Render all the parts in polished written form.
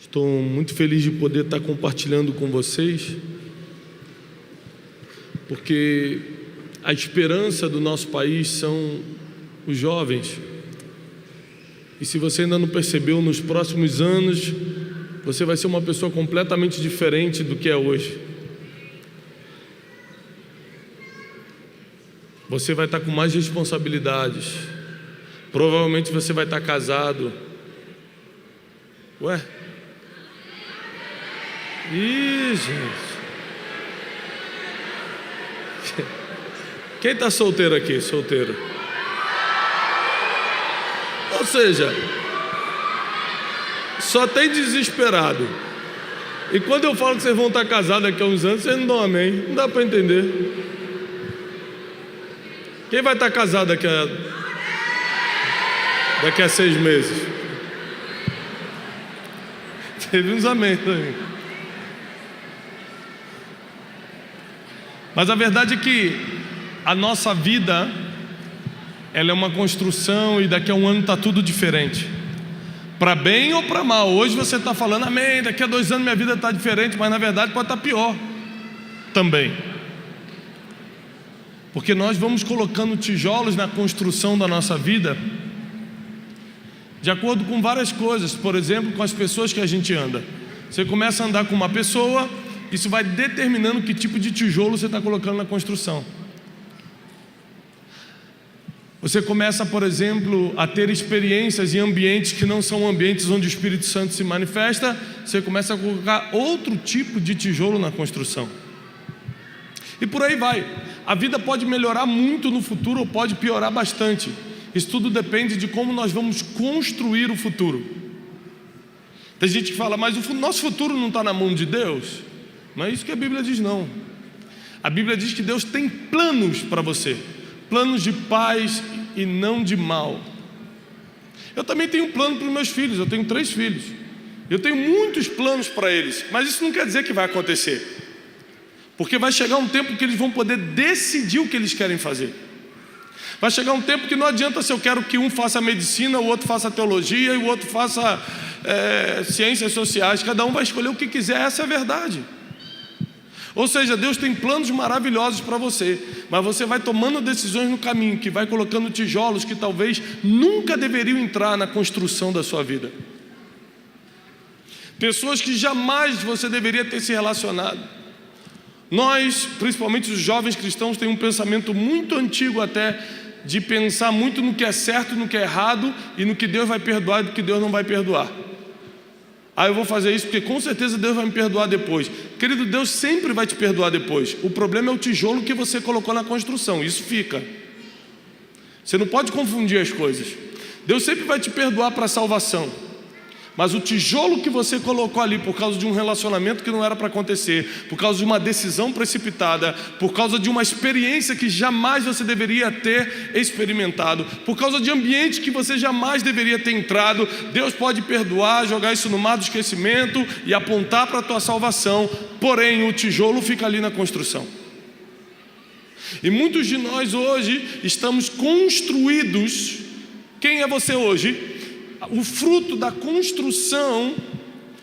Estou muito feliz de poder estar compartilhando com vocês, porque a esperança do nosso país são os jovens. E se você ainda não percebeu, nos próximos anos você vai ser uma pessoa completamente diferente do que é hoje. Você vai estar com mais responsabilidades. Provavelmente você vai estar casado. Ué? Ih, gente. Quem está solteiro aqui? Solteiro. Ou seja, só tem desesperado. E quando eu falo que vocês vão estar casados daqui a uns anos, vocês não dão amém. Não dá para entender. Quem vai estar casado daqui a 6 meses? Teve uns amém também. Mas a verdade é que a nossa vida, ela é uma construção, e daqui a um ano está tudo diferente, para bem ou para mal. Hoje você está falando amém, daqui a 2 anos minha vida está diferente, mas na verdade pode estar pior também, porque nós vamos colocando tijolos na construção da nossa vida, de acordo com várias coisas. Por exemplo, com as pessoas que a gente anda. Você começa a andar com uma pessoa, isso vai determinando que tipo de tijolo você está colocando na construção. Você começa, por exemplo, a ter experiências em ambientes que não são ambientes onde o Espírito Santo se manifesta. Você começa a colocar outro tipo de tijolo na construção. E por aí vai. A vida pode melhorar muito no futuro ou pode piorar bastante. Isso tudo depende de como nós vamos construir o futuro. Tem gente que fala, mas o nosso futuro não está na mão de Deus? Não é isso que a Bíblia diz, não. A Bíblia diz que Deus tem planos para você, planos de paz e não de mal. Eu também tenho um plano para os meus filhos. Eu tenho 3 filhos. Eu tenho muitos planos para eles, mas isso não quer dizer que vai acontecer, porque vai chegar um tempo que eles vão poder decidir o que eles querem fazer. Vai chegar um tempo que não adianta se eu quero que um faça medicina, o outro faça teologia e o outro faça ciências sociais. Cada um vai escolher o que quiser. Essa é a verdade. Ou seja, Deus tem planos maravilhosos para você, mas você vai tomando decisões no caminho, que vai colocando tijolos que talvez nunca deveriam entrar na construção da sua vida. Pessoas que jamais você deveria ter se relacionado. Nós, principalmente os jovens cristãos, temos um pensamento muito antigo até, de pensar muito no que é certo, no que é errado, e no que Deus vai perdoar e no que Deus não vai perdoar. Eu vou fazer isso porque com certeza Deus vai me perdoar depois. Querido, Deus sempre vai te perdoar depois. O problema é o tijolo que você colocou na construção. Isso fica. Você não pode confundir as coisas. Deus sempre vai te perdoar para a salvação, mas o tijolo que você colocou ali por causa de um relacionamento que não era para acontecer, por causa de uma decisão precipitada, por causa de uma experiência que jamais você deveria ter experimentado, por causa de ambiente que você jamais deveria ter entrado, Deus pode perdoar, jogar isso no mar do esquecimento e apontar para a tua salvação. Porém, o tijolo fica ali na construção. E muitos de nós hoje estamos construídos. Quem é você hoje? O fruto da construção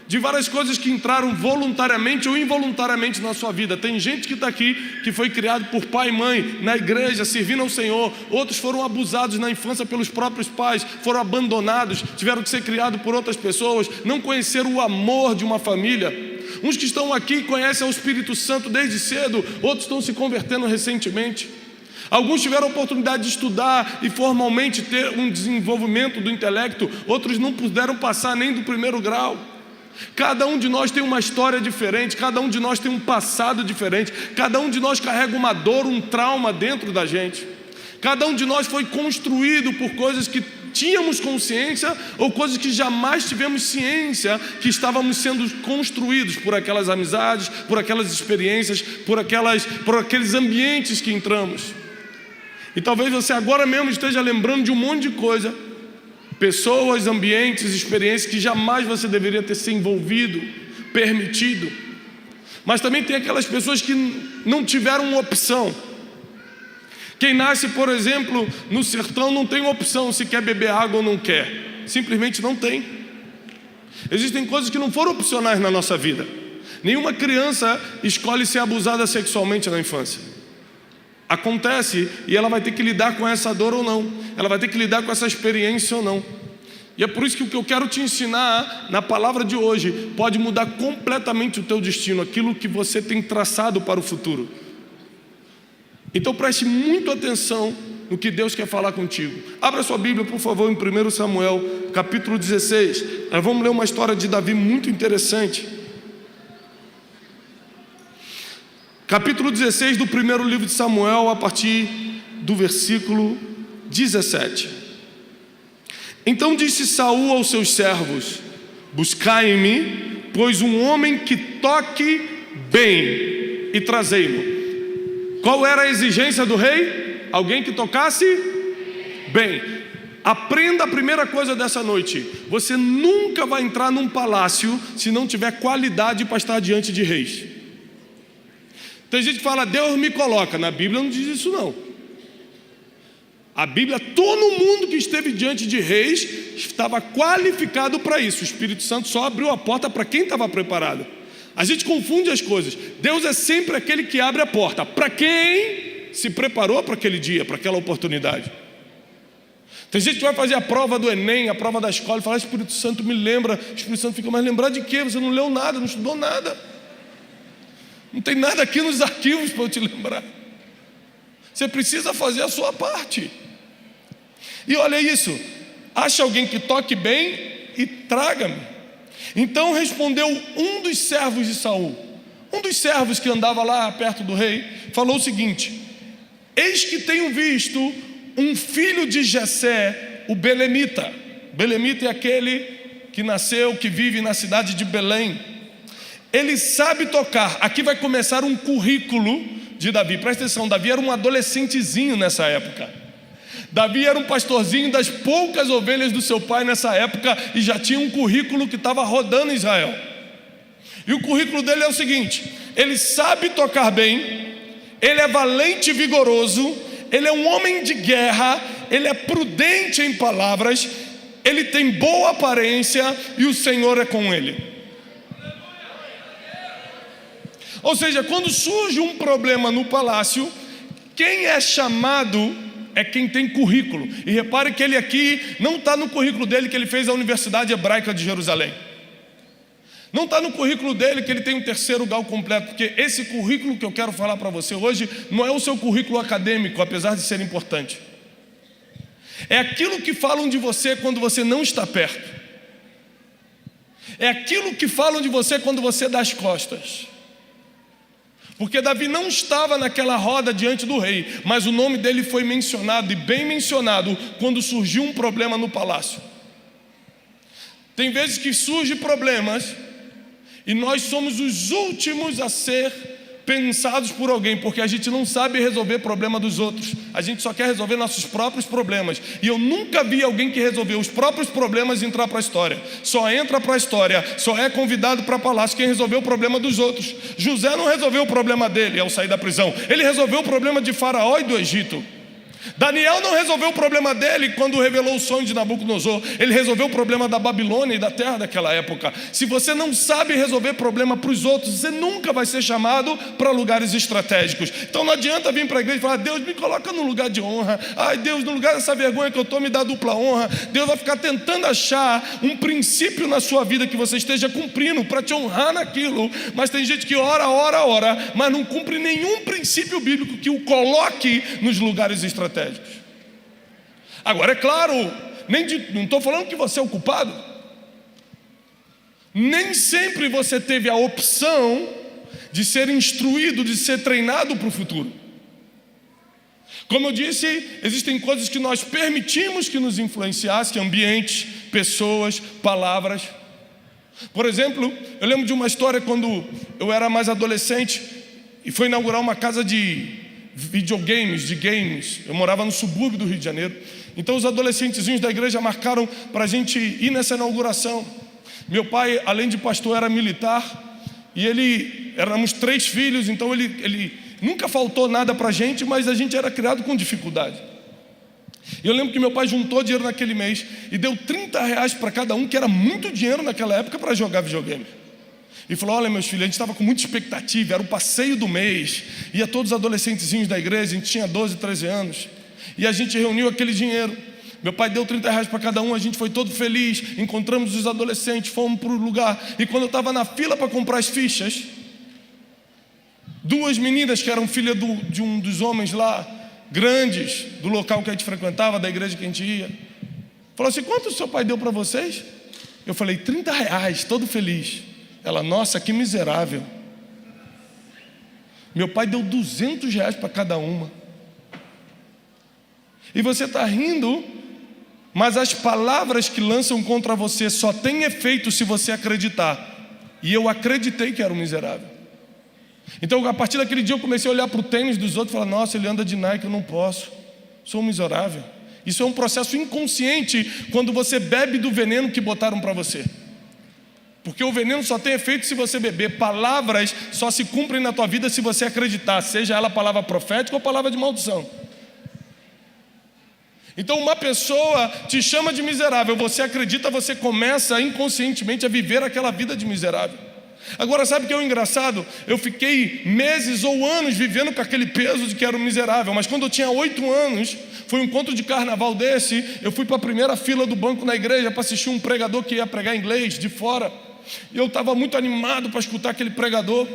de várias coisas que entraram voluntariamente ou involuntariamente na sua vida. Tem gente que está aqui que foi criado por pai e mãe na igreja, servindo ao Senhor. Outros foram abusados na infância pelos próprios pais, foram abandonados, tiveram que ser criados por outras pessoas, não conheceram o amor de uma família. Uns que estão aqui conhecem o Espírito Santo desde cedo, outros estão se convertendo recentemente. Alguns tiveram a oportunidade de estudar e formalmente ter um desenvolvimento do intelecto, outros não puderam passar nem do 1º grau. Cada um de nós tem uma história diferente, cada um de nós tem um passado diferente, cada um de nós carrega uma dor, um trauma dentro da gente. Cada um de nós foi construído por coisas que tínhamos consciência ou coisas que jamais tivemos ciência que estávamos sendo construídos por aquelas amizades, por aquelas experiências, por aqueles ambientes que entramos. E talvez você agora mesmo esteja lembrando de um monte de coisa, pessoas, ambientes, experiências que jamais você deveria ter se envolvido, permitido. Mas também tem aquelas pessoas que não tiveram uma opção. Quem nasce, por exemplo, no sertão não tem opção se quer beber água ou não quer. Simplesmente não tem. Existem coisas que não foram opcionais na nossa vida. Nenhuma criança escolhe ser abusada sexualmente na infância. Acontece e ela vai ter que lidar com essa dor ou não. Ela vai ter que lidar com essa experiência ou não. E é por isso que o que eu quero te ensinar na palavra de hoje pode mudar completamente o teu destino, aquilo que você tem traçado para o futuro. Então preste muito atenção no que Deus quer falar contigo. Abra sua Bíblia, por favor, em 1 Samuel, capítulo 16. Nós vamos ler uma história de Davi muito interessante. Capítulo 16 do primeiro livro de Samuel, a partir do versículo 17. Então disse Saul aos seus servos: buscai-me, pois um homem que toque bem, e trazei-mo. Qual era a exigência do rei? Alguém que tocasse bem. Aprenda a primeira coisa dessa noite: você nunca vai entrar num palácio se não tiver qualidade para estar diante de reis. Tem gente que fala, Deus me coloca. Na Bíblia não diz isso não. A Bíblia, todo mundo que esteve diante de reis estava qualificado para isso. O Espírito Santo só abriu a porta para quem estava preparado. A gente confunde as coisas. Deus é sempre aquele que abre a porta para quem se preparou para aquele dia, para aquela oportunidade. Tem gente que vai fazer a prova do Enem, a prova da escola, e fala, Espírito Santo me lembra. O Espírito Santo fica, mas lembrar de quê? Você não leu nada, não estudou nada. Não tem nada aqui nos arquivos para eu te lembrar. Você precisa fazer a sua parte. E olha isso, acha alguém que toque bem e traga-me. Então respondeu um dos servos de Saul, um dos servos que andava lá perto do rei, falou o seguinte: eis que tenho visto um filho de Jessé, o belemita. Belemita é aquele que nasceu, que vive na cidade de Belém. Ele sabe tocar. Aqui vai começar um currículo de Davi. Presta atenção, Davi era um adolescentezinho nessa época. Davi era um pastorzinho das poucas ovelhas do seu pai nessa época e já tinha um currículo que estava rodando em Israel. E o currículo dele é o seguinte: ele sabe tocar bem, ele é valente e vigoroso, ele é um homem de guerra, ele é prudente em palavras, ele tem boa aparência e o Senhor é com ele. Ou seja, quando surge um problema no palácio, quem é chamado é quem tem currículo. E repare que ele aqui não está no currículo dele que ele fez a Universidade Hebraica de Jerusalém. Não está no currículo dele que ele tem um 3º grau completo, porque esse currículo que eu quero falar para você hoje não é o seu currículo acadêmico, apesar de ser importante. É aquilo que falam de você quando você não está perto. É aquilo que falam de você quando você dá as costas. Porque Davi não estava naquela roda diante do rei, mas o nome dele foi mencionado, e bem mencionado, quando surgiu um problema no palácio. Tem vezes que surgem problemas e nós somos os últimos a ser pensados por alguém, porque a gente não sabe resolver problema dos outros. A gente só quer resolver nossos próprios problemas. E eu nunca vi alguém que resolveu os próprios problemas entrar para a história. Só entra para a história, só é convidado para palácio quem resolveu o problema dos outros. José não resolveu o problema dele ao sair da prisão. Ele resolveu o problema de Faraó e do Egito. Daniel não resolveu o problema dele quando revelou o sonho de Nabucodonosor. Ele resolveu o problema da Babilônia e da terra daquela época. Se você não sabe resolver problema para os outros, você nunca vai ser chamado para lugares estratégicos. Então não adianta vir para a igreja e falar, Deus me coloca no lugar de honra. Ai Deus, no lugar dessa vergonha que eu estou, me dá dupla honra. Deus vai ficar tentando achar um princípio na sua vida que você esteja cumprindo para te honrar naquilo. Mas tem gente que ora, mas não cumpre nenhum princípio bíblico que o coloque nos lugares estratégicos. Agora é claro, não estou falando que você é o culpado. Nem sempre você teve a opção de ser instruído, de ser treinado para o futuro. Como eu disse, existem coisas que nós permitimos que nos influenciassem, ambientes, pessoas, palavras. Por exemplo, eu lembro de uma história quando eu era mais adolescente e foi inaugurar uma casa de videogames, de games. Eu morava no subúrbio do Rio de Janeiro. Então os adolescentezinhos da igreja marcaram para a gente ir nessa inauguração. Meu pai, além de pastor, era militar. E éramos 3 filhos, então ele nunca faltou nada para a gente, mas a gente era criado com dificuldade. E eu lembro que meu pai juntou dinheiro naquele mês e deu R$30 para cada um, que era muito dinheiro naquela época para jogar videogame. E falou: olha, meus filhos, a gente estava com muita expectativa, era o passeio do mês, ia todos os adolescentezinhos da igreja, a gente tinha 12, 13 anos, e a gente reuniu aquele dinheiro. Meu pai deu R$30 para cada um, a gente foi todo feliz, encontramos os adolescentes, fomos para o lugar, e quando eu estava na fila para comprar as fichas, duas meninas que eram filha de um dos homens lá, grandes, do local que a gente frequentava, da igreja que a gente ia, falou assim: quanto o seu pai deu para vocês? Eu falei: R$30, todo feliz. Ela: nossa, que miserável. Meu pai deu R$200 para cada uma. E você está rindo, mas as palavras que lançam contra você só têm efeito se você acreditar. E eu acreditei que era um miserável. Então, a partir daquele dia eu comecei a olhar para o tênis dos outros e falar: nossa, ele anda de Nike, eu não posso, sou um miserável. Isso é um processo inconsciente quando você bebe do veneno que botaram para você. Porque o veneno só tem efeito se você beber. Palavras só se cumprem na tua vida se você acreditar, seja ela palavra profética ou palavra de maldição. Então uma pessoa te chama de miserável, você acredita, você começa inconscientemente a viver aquela vida de miserável. Agora, sabe o que é o engraçado? Eu fiquei meses ou anos vivendo com aquele peso de que era um miserável, mas quando eu tinha 8 anos, foi um encontro de carnaval desse, eu fui para a primeira fila do banco na igreja para assistir um pregador que ia pregar inglês de fora, e eu estava muito animado para escutar aquele pregador.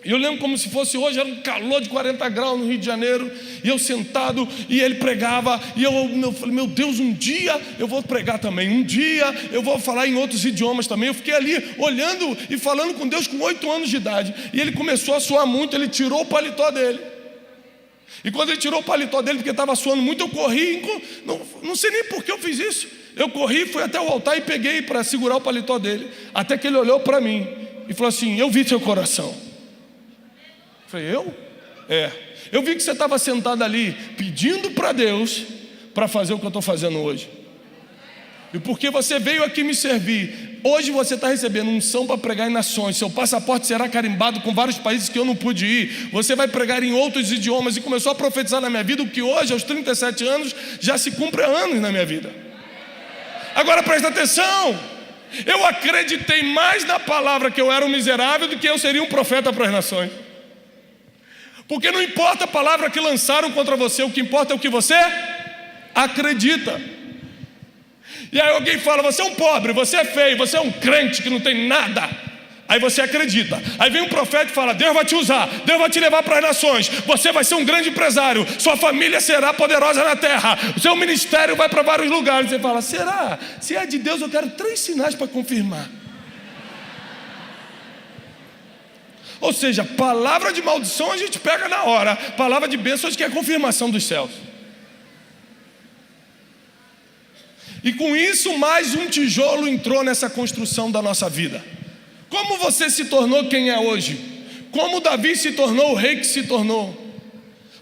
E eu lembro como se fosse hoje, era um calor de 40 graus no Rio de Janeiro, e eu sentado, e ele pregava, e eu falei: meu Deus, um dia eu vou pregar também, um dia eu vou falar em outros idiomas também. Eu fiquei ali olhando e falando com Deus com 8 anos de idade, e ele começou a suar muito, ele tirou o paletó dele, e quando ele tirou o paletó dele, porque estava suando muito, eu corri, não sei nem por que eu fiz isso, eu corri, fui até o altar e peguei para segurar o paletó dele, até que ele olhou para mim e falou assim: eu vi teu coração. Eu falei: eu? Eu vi que você estava sentado ali pedindo para Deus para fazer o que eu estou fazendo hoje. E porque você veio aqui me servir, hoje você está recebendo unção para pregar em nações. Seu passaporte será carimbado com vários países que eu não pude ir. Você vai pregar em outros idiomas. E começou a profetizar na minha vida o que hoje, aos 37 anos, já se cumpre há anos na minha vida. Agora presta atenção. Eu acreditei mais na palavra que eu era um miserável do que eu seria um profeta para as nações. Porque não importa a palavra que lançaram contra você, o que importa é o que você acredita. E aí alguém fala: você é um pobre, você é feio, você é um crente que não tem nada. Aí você acredita. Aí vem um profeta e fala: Deus vai te usar, Deus vai te levar para as nações, você vai ser um grande empresário, sua família será poderosa na terra, o seu ministério vai para vários lugares. Você fala: será? Se é de Deus, eu quero 3 sinais para confirmar. Ou seja, palavra de maldição a gente pega na hora, palavra de bênção a gente quer confirmação dos céus. E com isso, mais um tijolo entrou nessa construção da nossa vida. Como você se tornou quem é hoje? Como Davi se tornou o rei que se tornou?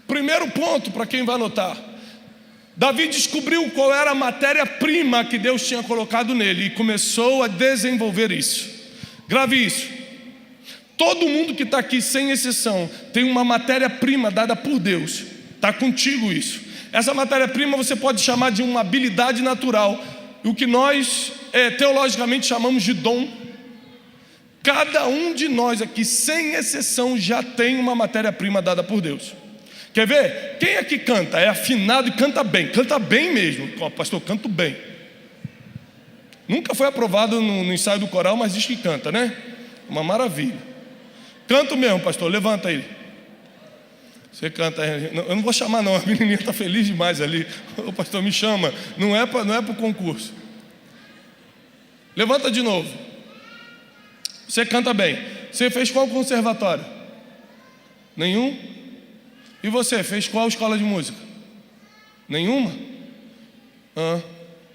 Primeiro ponto, para quem vai anotar: Davi descobriu qual era a matéria-prima que Deus tinha colocado nele e começou a desenvolver isso. Grave isso. Todo mundo que está aqui, sem exceção, tem uma matéria-prima dada por Deus. Está contigo isso. Essa matéria-prima você pode chamar de uma habilidade natural, o que nós teologicamente chamamos de dom. Cada um de nós aqui, sem exceção, já tem uma matéria-prima dada por Deus. Quer ver? Quem aqui canta? É afinado e canta bem mesmo. Pastor, canto bem. Nunca foi aprovado no ensaio do coral, mas diz que canta, né? Uma maravilha. Canto mesmo, pastor, levanta aí. Você canta aí. Eu não vou chamar não, a menininha está feliz demais ali. O pastor me chama, não é para o concurso. Levanta de novo. Você canta bem. Você fez qual conservatório? Nenhum? E você, fez qual escola de música? Nenhuma?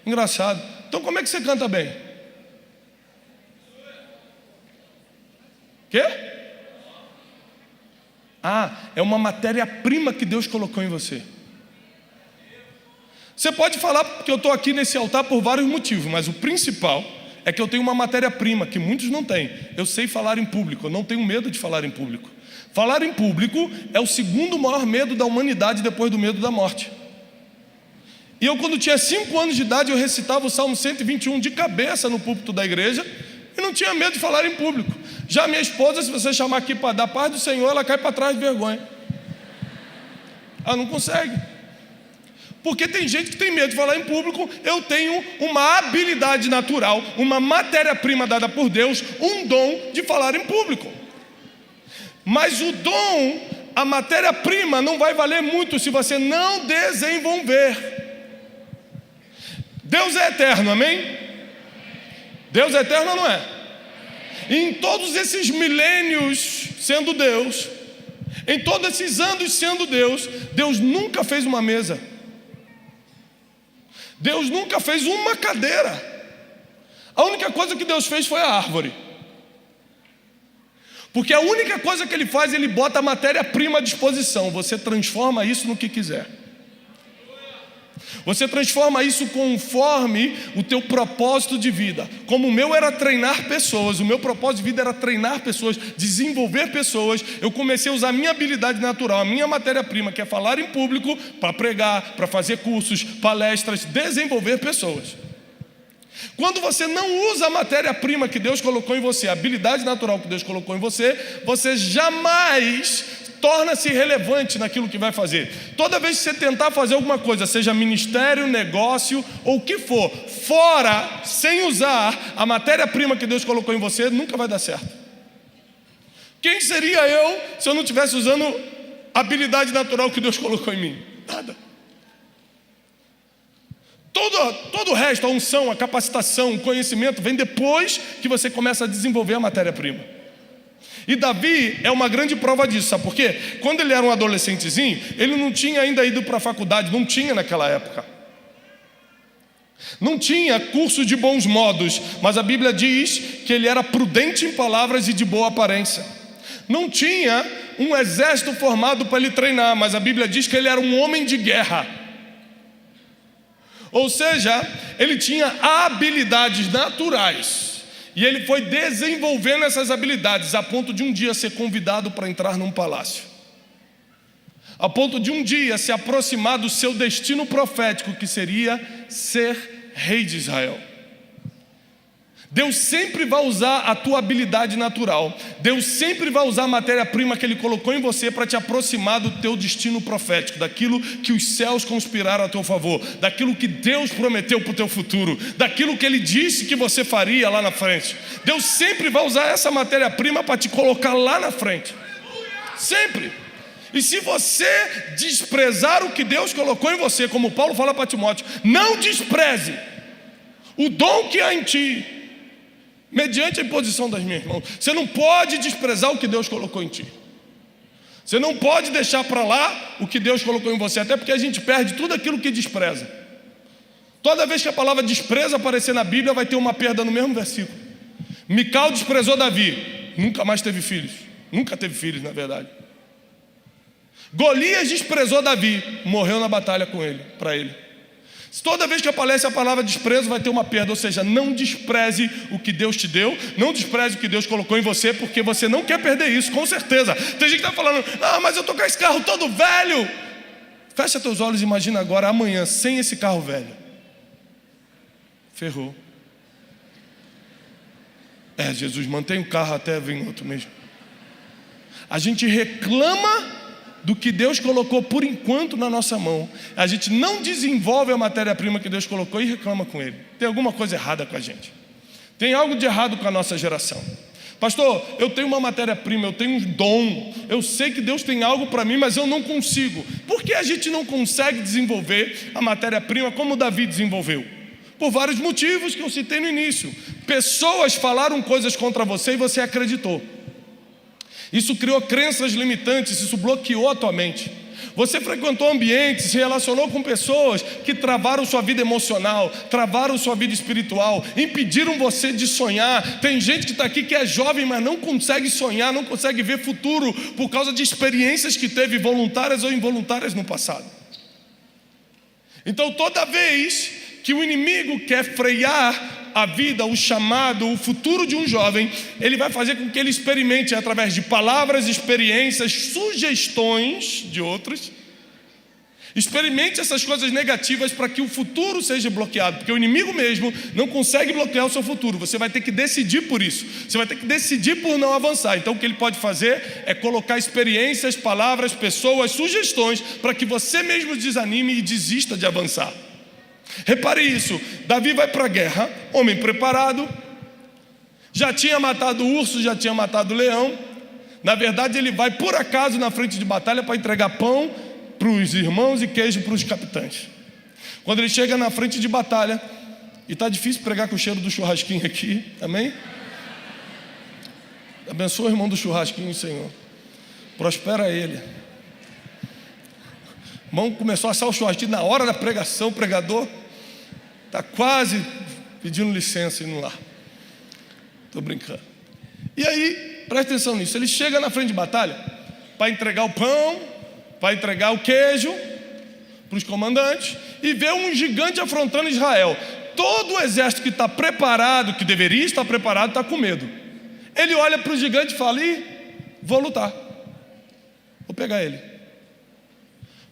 Engraçado. Então como é que você canta bem? Quê? É uma matéria-prima que Deus colocou em você. Você pode falar que eu estou aqui nesse altar por vários motivos, mas o principal é que eu tenho uma matéria-prima que muitos não têm. Eu sei falar em público, eu não tenho medo de falar em público. Falar em público é o segundo maior medo da humanidade depois do medo da morte. E eu, quando tinha 5 anos de idade, eu recitava o Salmo 121 de cabeça no púlpito da igreja e não tinha medo de falar em público. Já minha esposa, se você chamar aqui para dar paz do Senhor, ela cai para trás de vergonha. Ela não consegue. Porque tem gente que tem medo de falar em público. Eu tenho uma habilidade natural, uma matéria-prima dada por Deus, um dom de falar em público. Mas o dom, a matéria-prima, não vai valer muito se você não desenvolver. Deus é eterno, amém? Deus é eterno ou não é? E em todos esses milênios sendo Deus, em todos esses anos sendo Deus, Deus nunca fez uma mesa. Deus nunca fez uma cadeira. A única coisa que Deus fez foi a árvore. Porque a única coisa que Ele faz, Ele bota a matéria-prima à disposição. Você transforma isso no que quiser. Você transforma isso conforme o teu propósito de vida. Como o meu era treinar pessoas, o meu propósito de vida era treinar pessoas, desenvolver pessoas. Eu comecei a usar a minha habilidade natural, a minha matéria-prima, que é falar em público, para pregar, para fazer cursos, palestras, desenvolver pessoas. Quando você não usa a matéria-prima que Deus colocou em você, a habilidade natural que Deus colocou em você, você jamais torna-se relevante naquilo que vai fazer. Toda vez que você tentar fazer alguma coisa, seja ministério, negócio ou o que for, fora, sem usar a matéria-prima que Deus colocou em você, nunca vai dar certo. Quem seria eu se eu não estivesse usando a habilidade natural que Deus colocou em mim? Nada. Todo o resto, a unção, a capacitação, o conhecimento, vem depois que você começa a desenvolver a matéria-prima. E Davi é uma grande prova disso, sabe por quê? Quando ele era um adolescentezinho, ele não tinha ainda ido para a faculdade, não tinha naquela época. Não tinha curso de bons modos, mas a Bíblia diz que ele era prudente em palavras e de boa aparência. Não tinha um exército formado para ele treinar, mas a Bíblia diz que ele era um homem de guerra. Ou seja, ele tinha habilidades naturais. E ele foi desenvolvendo essas habilidades a ponto de um dia ser convidado para entrar num palácio. A ponto de um dia se aproximar do seu destino profético, que seria ser rei de Israel. Deus sempre vai usar a tua habilidade natural. Deus sempre vai usar a matéria-prima que Ele colocou em você para te aproximar do teu destino profético, daquilo que os céus conspiraram a teu favor, daquilo que Deus prometeu para o teu futuro, daquilo que Ele disse que você faria lá na frente. Deus sempre vai usar essa matéria-prima para te colocar lá na frente. Sempre. E se você desprezar o que Deus colocou em você, como Paulo fala para Timóteo, não despreze o dom que há em ti, mediante a imposição das minhas mãos. Você não pode desprezar o que Deus colocou em ti. Você não pode deixar para lá o que Deus colocou em você, até porque a gente perde tudo aquilo que despreza. Toda vez que a palavra despreza aparecer na Bíblia, vai ter uma perda no mesmo versículo. Mical desprezou Davi, nunca mais teve filhos. Nunca teve filhos, na verdade. Golias desprezou Davi, morreu na batalha com ele, para ele. Toda vez que aparece a palavra desprezo, vai ter uma perda. Ou seja, não despreze o que Deus te deu, não despreze o que Deus colocou em você, porque você não quer perder isso, com certeza. Tem gente que está falando, mas eu estou com esse carro todo velho. Fecha teus olhos e imagina agora, amanhã, sem esse carro velho. Ferrou. Jesus, mantém o carro até vir outro mesmo. A gente reclama do que Deus colocou por enquanto na nossa mão. A gente não desenvolve a matéria-prima que Deus colocou e reclama com Ele. Tem alguma coisa errada com a gente. Tem algo de errado com a nossa geração. Pastor, eu tenho uma matéria-prima, eu tenho um dom, eu sei que Deus tem algo para mim, mas eu não consigo. Por que a gente não consegue desenvolver a matéria-prima como Davi desenvolveu? Por vários motivos que eu citei no início. Pessoas falaram coisas contra você e você acreditou. Isso criou crenças limitantes, isso bloqueou a tua mente. Você frequentou ambientes, se relacionou com pessoas que travaram sua vida emocional, travaram sua vida espiritual, impediram você de sonhar. Tem gente que está aqui que é jovem, mas não consegue sonhar, não consegue ver futuro por causa de experiências que teve, voluntárias ou involuntárias no passado. Então toda vez que o inimigo quer frear a vida, o chamado, o futuro de um jovem, ele vai fazer com que ele experimente através de palavras, experiências, sugestões de outros. Experimente essas coisas negativas para que o futuro seja bloqueado, porque o inimigo mesmo não consegue bloquear o seu futuro. Você vai ter que decidir por isso. Você vai ter que decidir por não avançar. Então o que ele pode fazer é colocar experiências, palavras, pessoas, sugestões para que você mesmo desanime e desista de avançar. Repare isso, Davi vai para a guerra, homem preparado, já tinha matado o urso, já tinha matado o leão. Na verdade ele vai por acaso na frente de batalha para entregar pão para os irmãos e queijo para os capitães. Quando ele chega na frente de batalha, e está difícil pregar com o cheiro do churrasquinho aqui, amém? Abençoa o irmão do churrasquinho, Senhor, prospera ele. O irmão começou a assar o churrasquinho na hora da pregação, o pregador está quase pedindo licença e indo lá. Estou brincando. E aí, presta atenção nisso, ele chega na frente de batalha para entregar o pão, para entregar o queijo para os comandantes, e vê um gigante afrontando Israel. Todo o exército que está preparado, que deveria estar preparado, está com medo. Ele olha para o gigante e fala: vou lutar, vou pegar ele.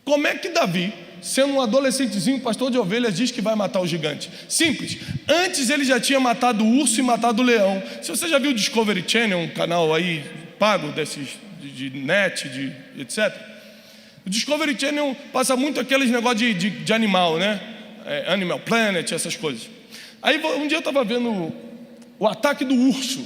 Como é que Davi, sendo um adolescentezinho, pastor de ovelhas, diz que vai matar o gigante? Simples, antes ele já tinha matado o urso e matado o leão. Se você já viu o Discovery Channel, um canal aí pago desses de net, etc., o Discovery Channel passa muito aqueles negócios de animal, né? Animal Planet, essas coisas. Aí um dia eu estava vendo o ataque do urso.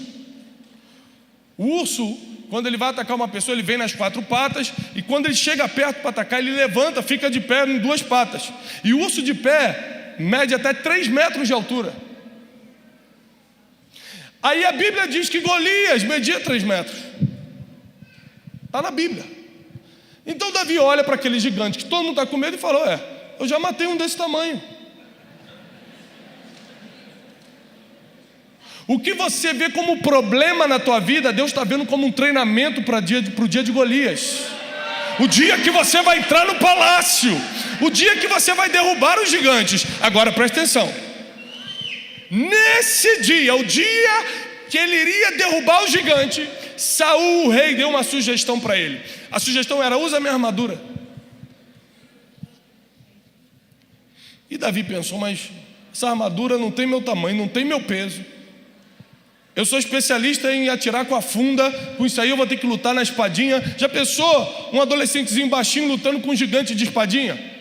O urso, quando ele vai atacar uma pessoa, ele vem nas 4 patas, e quando ele chega perto para atacar, ele levanta, fica de pé em 2 patas. E o urso de pé mede até 3 metros de altura. Aí a Bíblia diz que Golias media 3 metros. Está na Bíblia. Então Davi olha para aquele gigante que todo mundo está com medo e falou: eu já matei um desse tamanho. O que você vê como problema na tua vida, Deus está vendo como um treinamento para o dia de Golias. O dia que você vai entrar no palácio, o dia que você vai derrubar os gigantes. Agora presta atenção, nesse dia, o dia que ele iria derrubar o gigante, Saul, o rei, deu uma sugestão para ele. A sugestão era: usa minha armadura. E Davi pensou: mas essa armadura não tem meu tamanho, não tem meu peso. Eu sou especialista em atirar com a funda, com isso aí eu vou ter que lutar na espadinha. Já pensou um adolescentezinho baixinho lutando com um gigante de espadinha?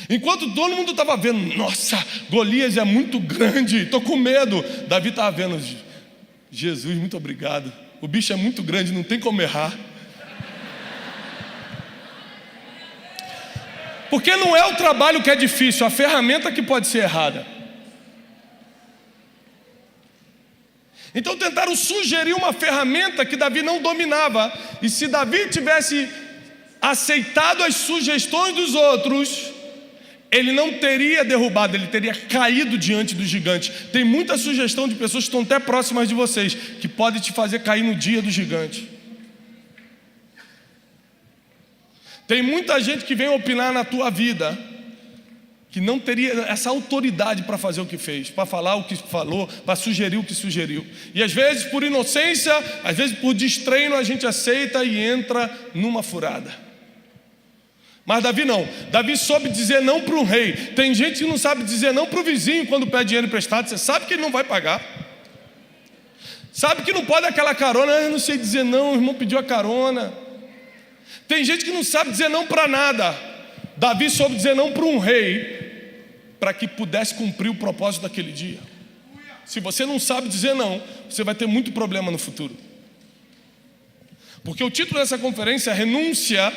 Enquanto todo mundo estava vendo: nossa, Golias é muito grande, estou com medo. Davi estava vendo: Jesus, muito obrigado, o bicho é muito grande, não tem como errar. Porque não é o trabalho que é difícil, a ferramenta que pode ser errada. Então tentaram sugerir uma ferramenta que Davi não dominava. E se Davi tivesse aceitado as sugestões dos outros, ele não teria derrubado, ele teria caído diante do gigante. Tem muita sugestão de pessoas que estão até próximas de vocês, que podem te fazer cair no dia do gigante. Tem muita gente que vem opinar na tua vida, que não teria essa autoridade para fazer o que fez, para falar o que falou, para sugerir o que sugeriu. E às vezes por inocência, às vezes por destreino, a gente aceita e entra numa furada. Mas Davi não, Davi soube dizer não para um rei. Tem gente que não sabe dizer não para o vizinho quando pede dinheiro emprestado. Você sabe que ele não vai pagar, sabe que não pode dar aquela carona. Eu não sei dizer não, o irmão pediu a carona. Tem gente que não sabe dizer não para nada. Davi soube dizer não para um rei, para que pudesse cumprir o propósito daquele dia. Se você não sabe dizer não, você vai ter muito problema no futuro. Porque o título dessa conferência, renúncia,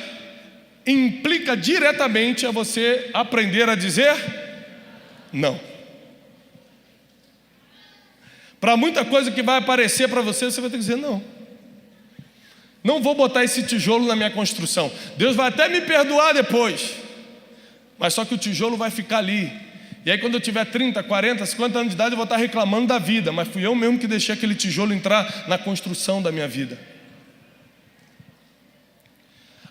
implica diretamente a você aprender a dizer não. Para muita coisa que vai aparecer para você, você vai ter que dizer não. Não vou botar esse tijolo na minha construção. Deus vai até me perdoar depois, mas só que o tijolo vai ficar ali. E aí quando eu tiver 30, 40, 50 anos de idade, eu vou estar reclamando da vida, mas fui eu mesmo que deixei aquele tijolo entrar na construção da minha vida.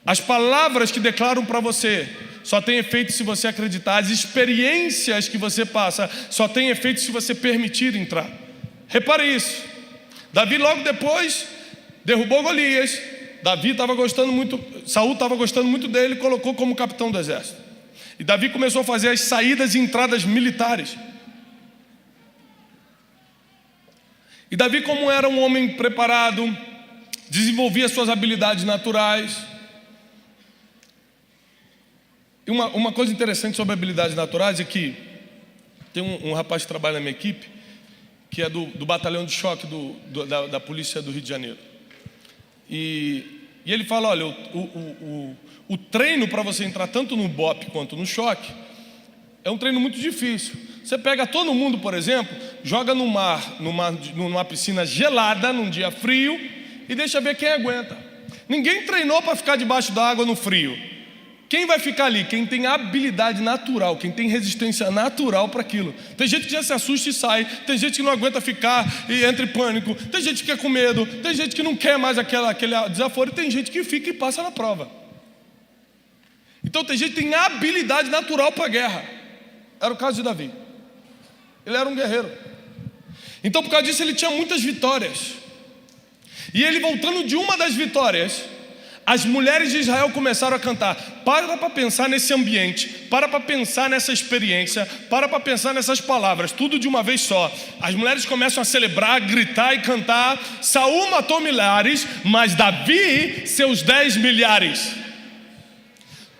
As palavras que declaram para você só tem efeito se você acreditar. As experiências que você passa só tem efeito se você permitir entrar. Repare isso. Davi logo depois derrubou Golias. Davi estava gostando muito, Saul estava gostando muito dele, colocou como capitão do exército. E Davi começou a fazer as saídas e entradas militares. E Davi, como era um homem preparado, desenvolvia suas habilidades naturais. E uma coisa interessante sobre habilidades naturais é que tem um rapaz que trabalha na minha equipe, que é do batalhão de choque da polícia do Rio de Janeiro. E ele fala, olha, o treino para você entrar tanto no BOP quanto no choque é um treino muito difícil. Você pega todo mundo, por exemplo, joga no mar, numa piscina gelada, num dia frio, e deixa ver quem aguenta. Ninguém treinou para ficar debaixo da água no frio. Quem vai ficar ali? Quem tem habilidade natural, quem tem resistência natural para aquilo. Tem gente que já se assusta e sai, tem gente que não aguenta ficar e entra em pânico, tem gente que quer com medo, tem gente que não quer mais aquele desaforo, e tem gente que fica e passa na prova. Então tem gente que tem habilidade natural para a guerra. Era o caso de Davi. Ele era um guerreiro. Então por causa disso ele tinha muitas vitórias. E ele, voltando de uma das vitórias, as mulheres de Israel começaram a cantar. Para pensar nesse ambiente, para pensar nessa experiência, para pensar nessas palavras, tudo de uma vez só. As mulheres começam a celebrar, gritar e cantar. Saul matou milhares, mas Davi seus 10 milhares.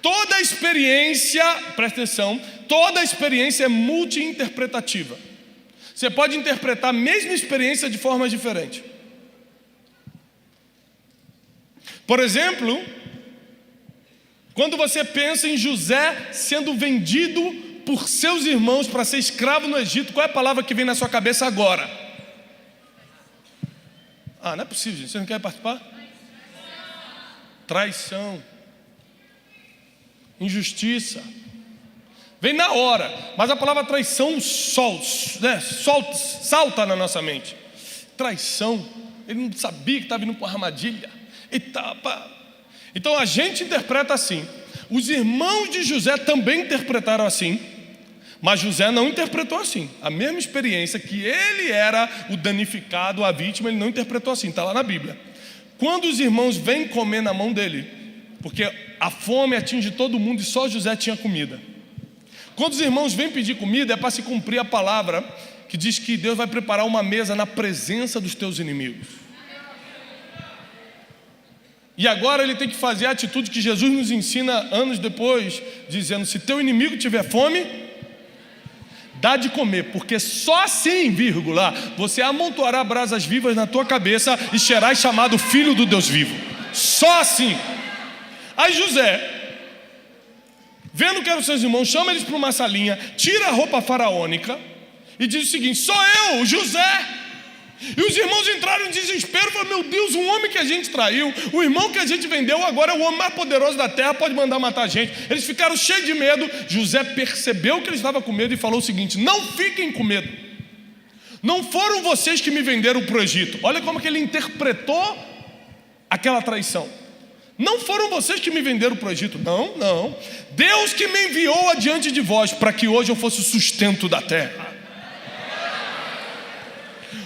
Toda a experiência, presta atenção, toda a experiência é multi-interpretativa. Você pode interpretar a mesma experiência de formas diferentes. Por exemplo, quando você pensa em José sendo vendido por seus irmãos para ser escravo no Egito, qual é a palavra que vem na sua cabeça agora? Não é possível, gente. Você não quer participar? Traição. Injustiça. Vem na hora, mas a palavra traição salta na nossa mente. Traição. Ele não sabia que estava indo para uma armadilha. Então a gente interpreta assim. Os irmãos de José também interpretaram assim, mas José não interpretou assim. A mesma experiência que ele era o danificado, a vítima, ele não interpretou assim, está lá na Bíblia. Quando os irmãos vêm comer na mão dele, porque a fome atinge todo mundo e só José tinha comida. Quando os irmãos vêm pedir comida, é para se cumprir a palavra que diz que Deus vai preparar uma mesa na presença dos teus inimigos. E agora ele tem que fazer a atitude que Jesus nos ensina anos depois, dizendo: se teu inimigo tiver fome, dá de comer, porque só assim, você amontoará brasas vivas na tua cabeça e serás chamado filho do Deus vivo. Só assim. Aí José, vendo que eram seus irmãos, chama eles para uma salinha, tira a roupa faraônica e diz o seguinte: sou eu, José. E os irmãos entraram em desespero, falaram: meu Deus, um homem que a gente traiu, o irmão que a gente vendeu, agora é o homem mais poderoso da terra, pode mandar matar a gente. Eles ficaram cheios de medo. José percebeu que ele estava com medo e falou o seguinte: não fiquem com medo, não foram vocês que me venderam para o Egito. Olha como que ele interpretou aquela traição. Não foram vocês que me venderam para o Egito. Não, Deus que me enviou adiante de vós, para que hoje eu fosse o sustento da terra.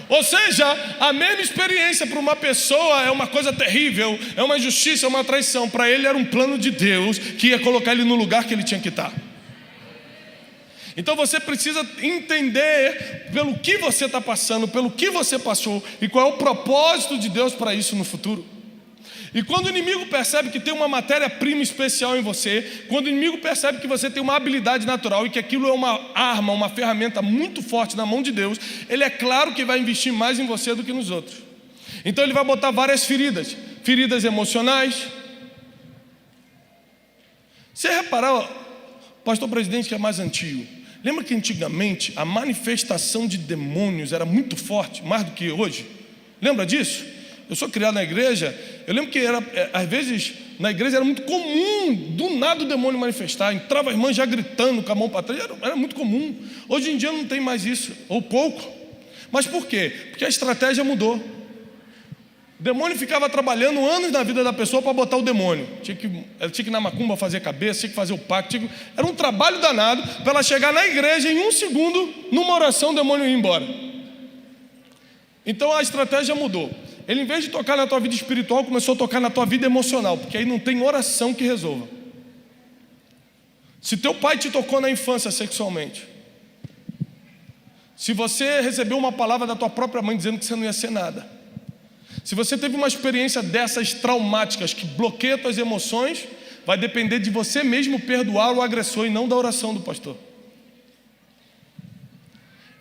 Ou seja, a mesma experiência para uma pessoa é uma coisa terrível, é uma injustiça, é uma traição. Para ele era um plano de Deus que ia colocar ele no lugar que ele tinha que estar. Então você precisa entender pelo que você está passando, pelo que você passou e qual é o propósito de Deus para isso no futuro. E quando o inimigo percebe que tem uma matéria-prima especial em você, quando o inimigo percebe que você tem uma habilidade natural e que aquilo é uma arma, uma ferramenta muito forte na mão de Deus, ele é claro que vai investir mais em você do que nos outros. Então ele vai botar várias feridas emocionais. Você reparar, pastor presidente que é mais antigo, lembra que antigamente a manifestação de demônios era muito forte, mais do que hoje? Lembra disso? Eu sou criado na igreja, eu lembro que às vezes na igreja era muito comum, do nada o demônio manifestar, entrava a irmã já gritando com a mão para trás, era muito comum. Hoje em dia não tem mais isso, ou pouco. Mas por quê? Porque a estratégia mudou. O demônio ficava trabalhando anos na vida da pessoa para botar o demônio. Ela tinha que ir na macumba fazer cabeça, tinha que fazer o pacto, era um trabalho danado para ela chegar na igreja em 1 segundo, numa oração o demônio ia embora. Então a estratégia mudou. Ele, em vez de tocar na tua vida espiritual, começou a tocar na tua vida emocional, porque aí não tem oração que resolva. Se teu pai te tocou na infância sexualmente, se você recebeu uma palavra da tua própria mãe dizendo que você não ia ser nada, se você teve uma experiência dessas traumáticas que bloqueia tuas emoções, vai depender de você mesmo perdoar o agressor e não da oração do pastor.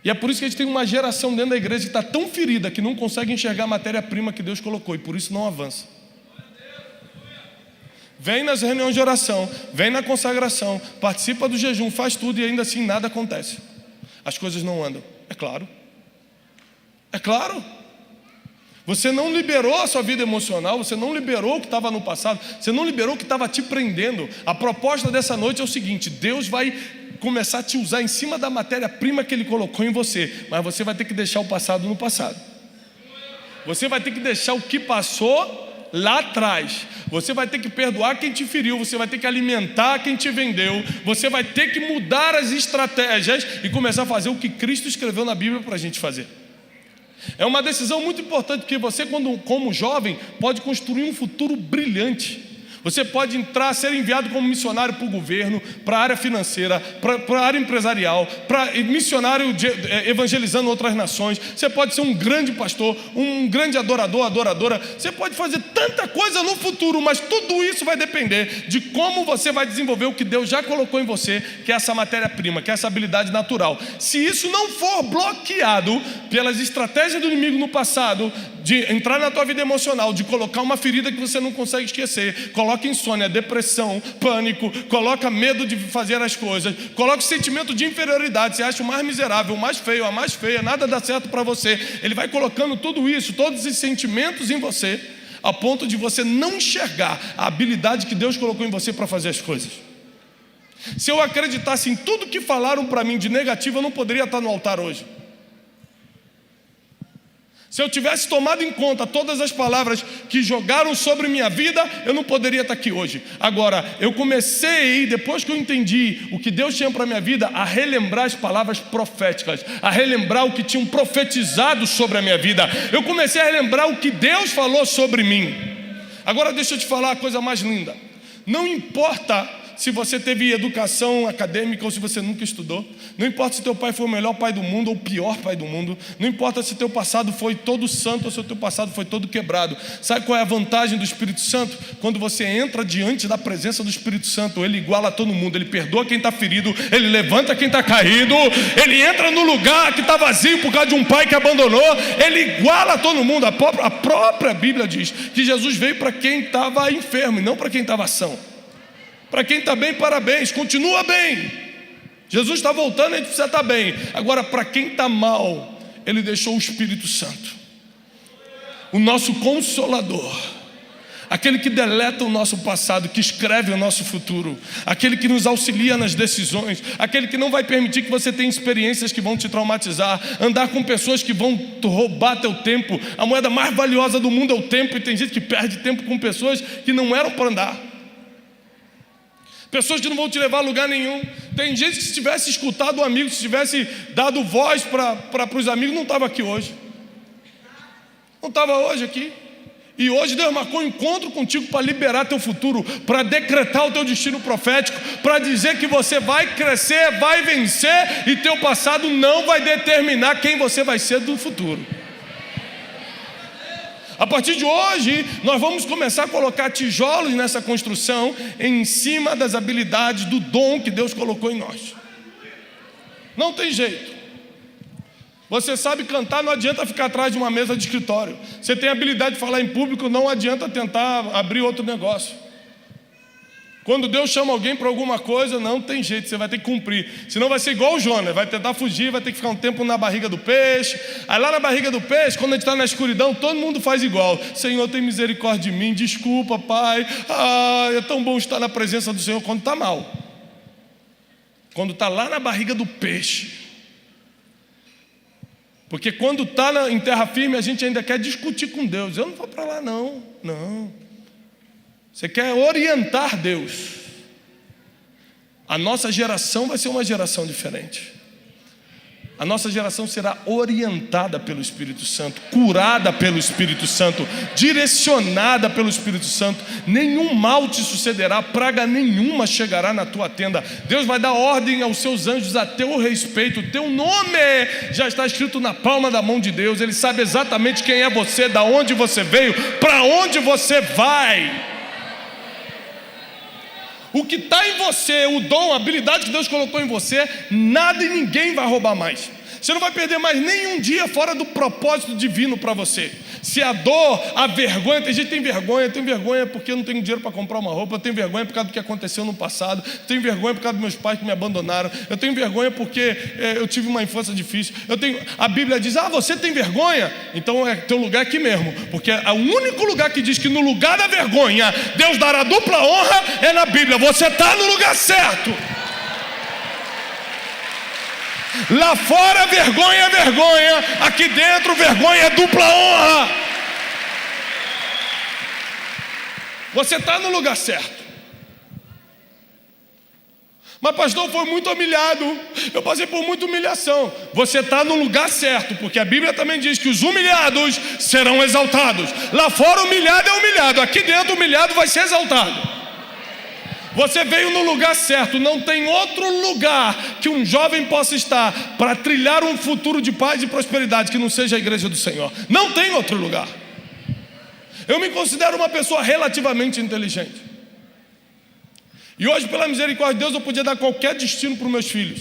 E é por isso que a gente tem uma geração dentro da igreja que está tão ferida que não consegue enxergar a matéria-prima que Deus colocou e por isso não avança. Vem nas reuniões de oração, vem na consagração, participa do jejum, faz tudo e ainda assim nada acontece. As coisas não andam. É claro. É claro. Você não liberou a sua vida emocional, você não liberou o que estava no passado, você não liberou o que estava te prendendo. A proposta dessa noite é o seguinte: Deus vai começar a te usar em cima da matéria-prima que Ele colocou em você, mas você vai ter que deixar o passado no passado. Você vai ter que deixar o que passou lá atrás. Você vai ter que perdoar quem te feriu, você vai ter que alimentar quem te vendeu, você vai ter que mudar as estratégias e começar a fazer o que Cristo escreveu na Bíblia para a gente fazer. É uma decisão muito importante, porque você, como jovem, pode construir um futuro brilhante. Você pode entrar, ser enviado como missionário para o governo, para a área financeira, para a área empresarial, para missionário evangelizando outras nações. Você pode ser um grande pastor, um grande adorador, adoradora. Você pode fazer tanta coisa no futuro, mas tudo isso vai depender de como você vai desenvolver o que Deus já colocou em você, que é essa matéria-prima, que é essa habilidade natural. Se isso não for bloqueado pelas estratégias do inimigo no passado, de entrar na tua vida emocional, de colocar uma ferida que você não consegue esquecer, coloca insônia, depressão, pânico, coloca medo de fazer as coisas, coloca o sentimento de inferioridade, você acha o mais miserável, o mais feio, a mais feia, nada dá certo para você. Ele vai colocando tudo isso, todos esses sentimentos em você, a ponto de você não enxergar a habilidade que Deus colocou em você para fazer as coisas. Se eu acreditasse em tudo que falaram para mim de negativo, eu não poderia estar no altar hoje. Se eu tivesse tomado em conta todas as palavras que jogaram sobre minha vida, eu não poderia estar aqui hoje. Agora, eu comecei, depois que eu entendi o que Deus tinha para a minha vida, a relembrar as palavras proféticas, a relembrar o que tinham profetizado sobre a minha vida. Eu comecei a relembrar o que Deus falou sobre mim. Agora deixa eu te falar a coisa mais linda. Não importa se você teve educação acadêmica ou se você nunca estudou. Não importa se teu pai foi o melhor pai do mundo ou o pior pai do mundo. Não importa se teu passado foi todo santo ou se teu passado foi todo quebrado. Sabe qual é a vantagem do Espírito Santo? Quando você entra diante da presença do Espírito Santo, Ele iguala todo mundo. Ele perdoa quem está ferido, Ele levanta quem está caído, Ele entra no lugar que está vazio por causa de um pai que abandonou. Ele iguala todo mundo. A própria Bíblia diz que Jesus veio para quem estava enfermo e não para quem estava são. Para quem está bem, parabéns, continua bem. Jesus está voltando, a gente precisa estar bem. Agora, para quem está mal, Ele deixou o Espírito Santo, o nosso Consolador, aquele que deleta o nosso passado, que escreve o nosso futuro, aquele que nos auxilia nas decisões, aquele que não vai permitir que você tenha experiências que vão te traumatizar, andar com pessoas que vão roubar teu tempo. A moeda mais valiosa do mundo é o tempo, e tem gente que perde tempo com pessoas que não eram para andar. Pessoas que não vão te levar a lugar nenhum. Tem gente que, se tivesse escutado um amigo, se tivesse dado voz para os amigos, não estava aqui hoje. Não estava hoje aqui. E hoje Deus marcou um encontro contigo para liberar teu futuro, para decretar o teu destino profético, para dizer que você vai crescer, vai vencer, e teu passado não vai determinar quem você vai ser do futuro. A partir de hoje, nós vamos começar a colocar tijolos nessa construção em cima das habilidades do dom que Deus colocou em nós. Não tem jeito. Você sabe cantar, não adianta ficar atrás de uma mesa de escritório. Você tem habilidade de falar em público, não adianta tentar abrir outro negócio. Quando Deus chama alguém para alguma coisa, não tem jeito, você vai ter que cumprir. Senão vai ser igual o Jonas, vai tentar fugir, vai ter que ficar um tempo na barriga do peixe. Aí lá na barriga do peixe, quando a gente está na escuridão, todo mundo faz igual. Senhor, tem misericórdia de mim, desculpa, Pai. É tão bom estar na presença do Senhor quando está mal. Quando está lá na barriga do peixe. Porque quando está em terra firme, a gente ainda quer discutir com Deus. Eu não vou para lá não. Você quer orientar Deus. A nossa geração vai ser uma geração diferente. A nossa geração será orientada pelo Espírito Santo, curada pelo Espírito Santo, direcionada pelo Espírito Santo. Nenhum mal te sucederá, praga nenhuma chegará na tua tenda. Deus vai dar ordem aos seus anjos a teu respeito. O teu nome já está escrito na palma da mão de Deus. Ele sabe exatamente quem é você, da onde você veio, para onde você vai. O que está em você, o dom, a habilidade que Deus colocou em você, nada e ninguém vai roubar mais. Você não vai perder mais nenhum dia fora do propósito divino para você. Se a dor, a vergonha, tem gente que tem vergonha, eu tenho vergonha porque eu não tenho dinheiro para comprar uma roupa, eu tenho vergonha por causa do que aconteceu no passado, eu tenho vergonha por causa dos meus pais que me abandonaram, eu tenho vergonha porque eu tive uma infância difícil, a Bíblia diz, você tem vergonha? Então teu lugar aqui mesmo, porque o único lugar que diz que no lugar da vergonha Deus dará dupla honra é na Bíblia. Você está no lugar certo. Lá fora vergonha é vergonha, aqui dentro vergonha é dupla honra. Você está no lugar certo. Mas pastor, foi muito humilhado, eu passei por muita humilhação. Você está no lugar certo, porque a Bíblia também diz que os humilhados serão exaltados. Lá fora humilhado é humilhado, aqui dentro humilhado vai ser exaltado. Você veio no lugar certo. Não tem outro lugar que um jovem possa estar para trilhar um futuro de paz e prosperidade que não seja a igreja do Senhor. Não tem outro lugar. Eu me considero uma pessoa relativamente inteligente. E hoje, pela misericórdia de Deus, eu podia dar qualquer destino para os meus filhos.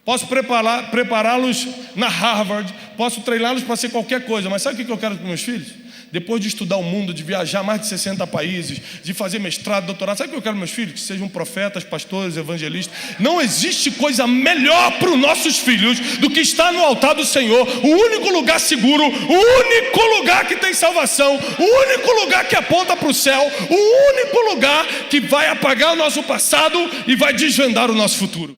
Posso prepará-los na Harvard, posso treiná-los para ser qualquer coisa. Mas sabe o que eu quero para os meus filhos? Depois de estudar o mundo, de viajar mais de 60 países, de fazer mestrado, doutorado, sabe o que eu quero para meus filhos? Que sejam profetas, pastores, evangelistas. Não existe coisa melhor para os nossos filhos do que estar no altar do Senhor. O único lugar seguro, o único lugar que tem salvação, o único lugar que aponta para o céu, o único lugar que vai apagar o nosso passado e vai desvendar o nosso futuro.